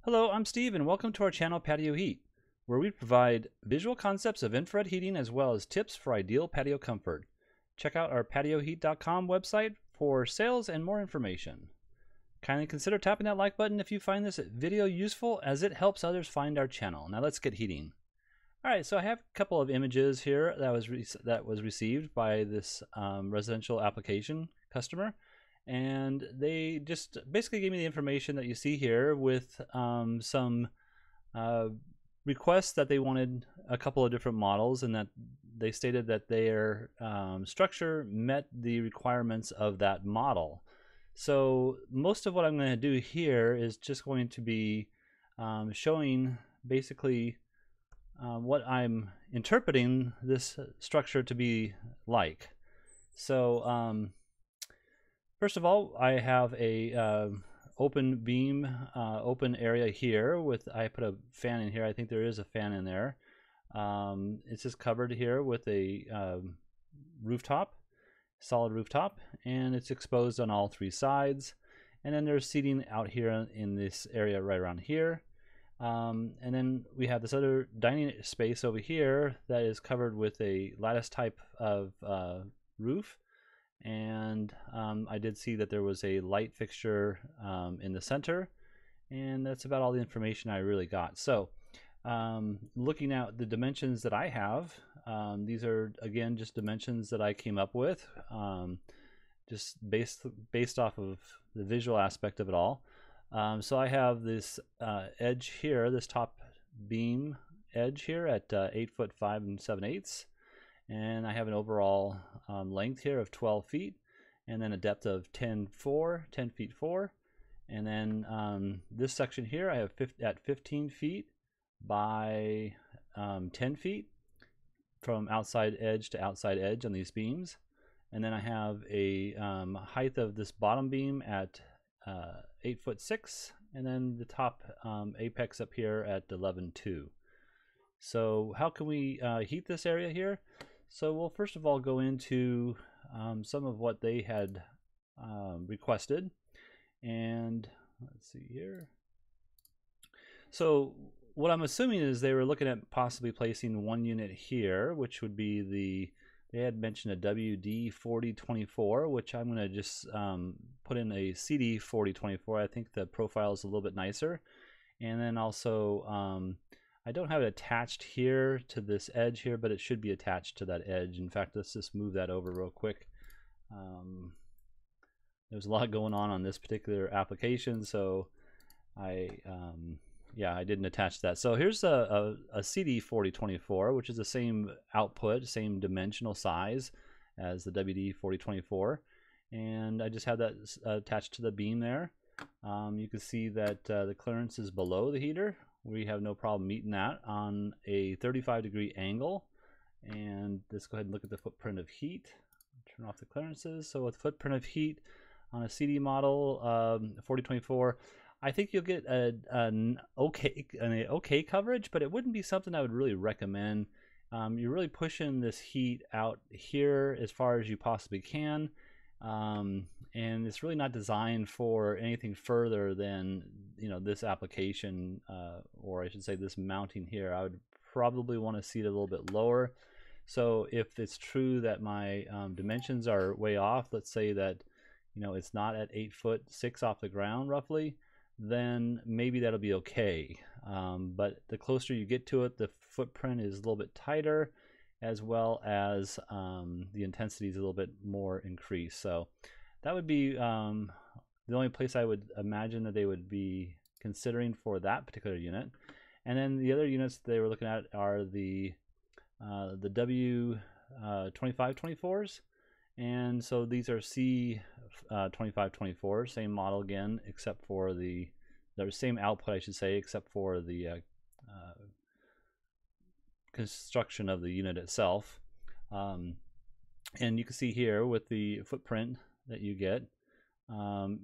Hello, I'm Steve and welcome to our channel Patio Heat, where we provide visual concepts of infrared heating as well as tips for ideal patio comfort. Check out our patioheat.com website for sales and more information. Kindly consider tapping that like button if you find this video useful, as it helps others find our channel. Now let's get heating. Alright, so I have a couple of images here that was received by this residential application customer. And they just basically gave me the information that you see here with some requests that they wanted a couple of different models, and that they stated that their structure met the requirements of that model. So most of what I'm going to do here is just going to be showing basically what I'm interpreting this structure to be like. So first of all, I have a open beam, open area here with, I put a fan in here. I think there is a fan in there. It's just covered here with a rooftop, solid rooftop, and it's exposed on all three sides. And then there's seating out here in this area right around here. And then we have this other dining space over here that is covered with a lattice type of roof. And I did see that there was a light fixture in the center, and that's about all the information I really got. So looking at the dimensions that I have, these are again just dimensions that I came up with, just based off of the visual aspect of it all. So I have this edge here, this top beam edge here at 8 foot 5 7/8. And I have an overall length here of 12 feet, and then a depth of 10 feet 4. And then this section here I have at 15 feet by 10 feet from outside edge to outside edge on these beams. And then I have a height of this bottom beam at 8 foot 6, and then the top apex up here at 11.2. So how can we heat this area here? So we'll first of all go into some of what they had requested, and let's see here. So what I'm assuming is they were looking at possibly placing one unit here, which would be they had mentioned a WD-4024, which I'm going to just put in a CD-4024. I think the profile is a little bit nicer. And then also I don't have it attached here to this edge here, but it should be attached to that edge. In fact, let's just move that over real quick. There's a lot going on this particular application, so yeah, I didn't attach that. So here's a CD-4024, which is the same output, same dimensional size as the WD-4024, and I just have that attached to the beam there. You can see that the clearance is below the heater. We have no problem meeting that on a 35-degree angle. And let's go ahead and look at the footprint of heat. Turn off the clearances. So with footprint of heat on a CD model 4024, I think you'll get an okay coverage, but it wouldn't be something I would really recommend. You're really pushing this heat out here as far as you possibly can. And it's really not designed for anything further than this application, or I should say this mounting here. I would probably want to see it a little bit lower. So if it's true that my dimensions are way off, let's say that it's not at 8 foot 6 off the ground roughly, then maybe that'll be okay. But the closer you get to it, the footprint is a little bit tighter, as well as the intensity is a little bit more increased. So that would be the only place I would imagine that they would be considering for that particular unit. And then the other units they were looking at are the W2524s, and so these are C2524, same model again, except for the same output, I should say, except for the construction of the unit itself. And you can see here with the footprint that you get,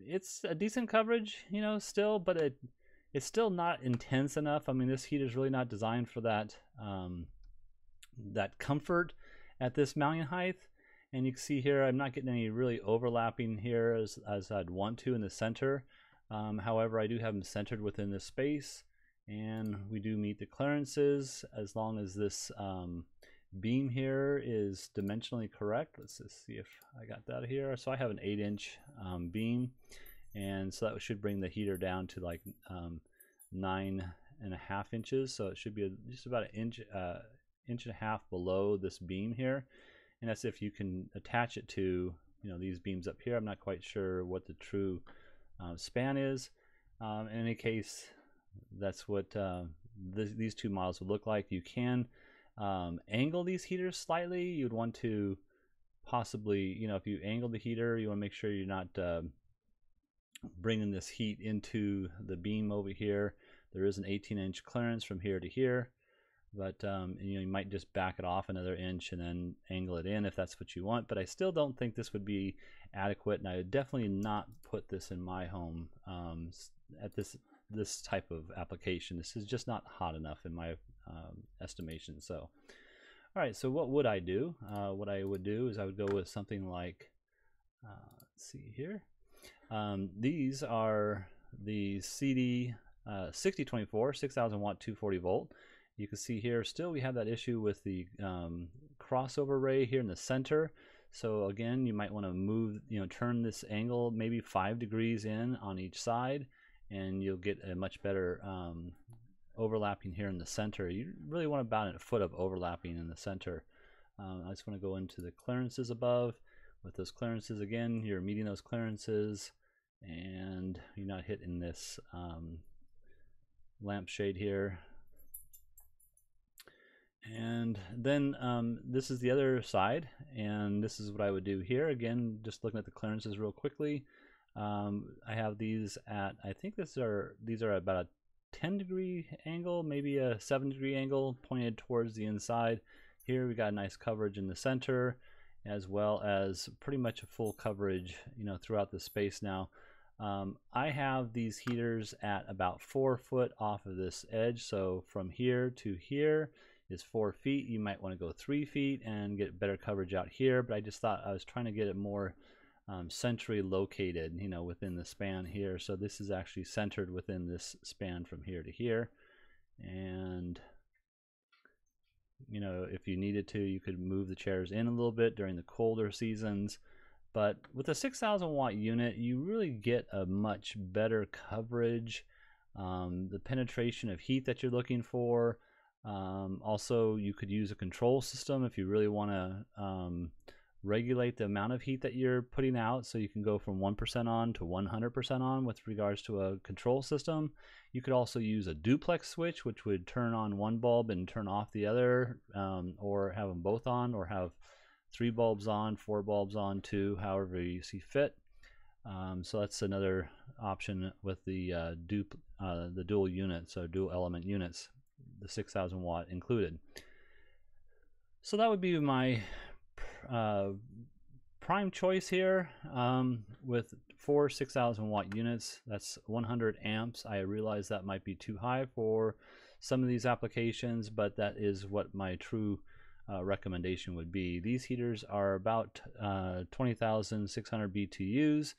it's a decent coverage, still, but it's still not intense enough. I mean, this heater is really not designed for that that comfort at this mounting height. And you can see here I'm not getting any really overlapping here as I'd want to in the center. However, I do have them centered within this space, and we do meet the clearances as long as this beam here is dimensionally correct. Let's just see if I got that here. So I have an 8-inch beam, and so that should bring the heater down to like 9.5 inches. So it should be just about an inch, inch and a half below this beam here, and that's if you can attach it to these beams up here. I'm not quite sure what the true span is. In any case, that's what these two models would look like. You can angle these heaters slightly. You'd want to possibly, if you angle the heater, you want to make sure you're not bringing this heat into the beam over here. There is an 18-inch clearance from here to here, but you might just back it off another inch and then angle it in if that's what you want. But I still don't think this would be adequate, and I would definitely not put this in my home at this type of application. This is just not hot enough in my estimation. So all right, so what would I do? What I would do is I would go with something like let's see here. These are the CD 6024 6000 watt 240 volt. You can see here still we have that issue with the crossover ray here in the center. So again, you might want to move, turn this angle maybe 5 degrees in on each side, and you'll get a much better overlapping here in the center. You really want about a foot of overlapping in the center. I just want to go into the clearances above. With those clearances, again, you're meeting those clearances, and you're not hitting this lampshade here. And then this is the other side, and this is what I would do here. Again, just looking at the clearances real quickly. I have these at, I think these are at about a 10-degree angle, maybe a 7-degree angle pointed towards the inside. Here we got a nice coverage in the center, as well as pretty much a full coverage throughout the space. Now I have these heaters at about 4 foot off of this edge, so from here to here is 4 feet. You might want to go 3 feet and get better coverage out here, but I just thought I was trying to get it more centrally located within the span here. So this is actually centered within this span from here to here, and if you needed to, you could move the chairs in a little bit during the colder seasons. But with a 6,000 watt unit, you really get a much better coverage, the penetration of heat that you're looking for. Also, you could use a control system if you really want to regulate the amount of heat that you're putting out, so you can go from 1% on to 100% on with regards to a control system. You could also use a duplex switch, which would turn on one bulb and turn off the other, or have them both on, or have 3 bulbs on, 4 bulbs on, 2, however you see fit. So that's another option with the dual unit, so dual element units, the 6,000 watt included. So that would be my prime choice here, with 4 6,000 watt units. That's 100 amps. I realize that might be too high for some of these applications, but that is what my true recommendation would be. These heaters are about 20,600 BTUs,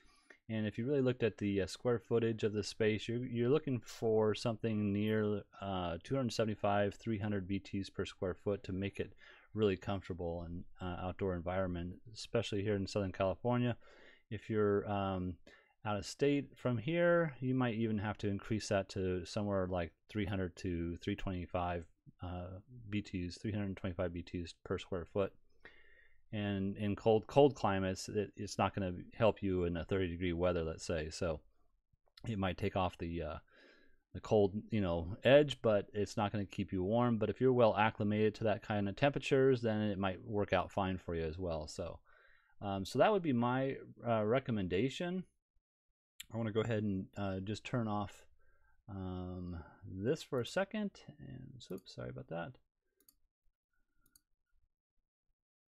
and if you really looked at the square footage of the space, you're looking for something near 275 300 BTUs per square foot to make it really comfortable in outdoor environment, especially here in Southern California. If you're out of state from here, you might even have to increase that to somewhere like 300 to 325 BTUs, 325 BTUs per square foot. And in cold climates, it's not going to help you in a 30-degree weather, let's say. So it might take off the cold edge, but it's not going to keep you warm. But if you're well acclimated to that kind of temperatures, then it might work out fine for you as well. So so that would be my recommendation. I want to go ahead and just turn off this for a second, and oops, sorry about that.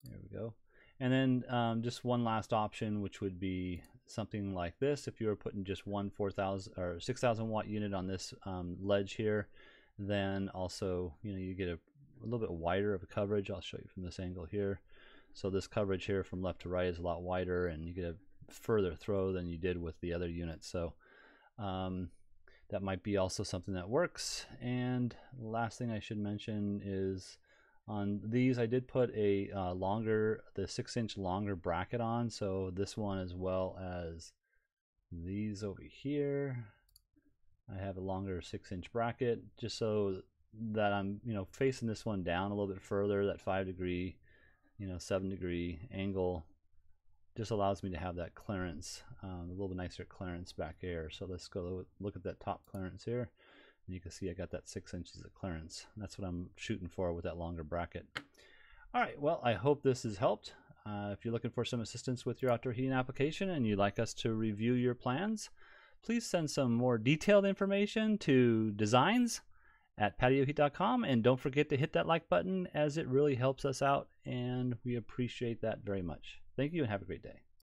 There we go. And then just one last option, which would be something like this. If you were putting just one 4,000 or 6,000 watt unit on this ledge here, then also you get a little bit wider of a coverage. I'll show you from this angle here. So this coverage here from left to right is a lot wider, and you get a further throw than you did with the other unit. So That might be also something that works. And the last thing I should mention is on these I did put a the 6-inch longer bracket on, so this one as well as these over here I have a longer 6-inch bracket, just so that I'm facing this one down a little bit further. That 5 degree 7 degree angle just allows me to have that clearance, a little bit nicer clearance back here. So let's go look at that top clearance here, and you can see I got that 6 inches of clearance. That's what I'm shooting for with that longer bracket. All right, well, I hope this has helped. If you're looking for some assistance with your outdoor heating application and you'd like us to review your plans, please send some more detailed information to designs@patioheat.com, and don't forget to hit that like button, as it really helps us out and we appreciate that very much. Thank you and have a great day.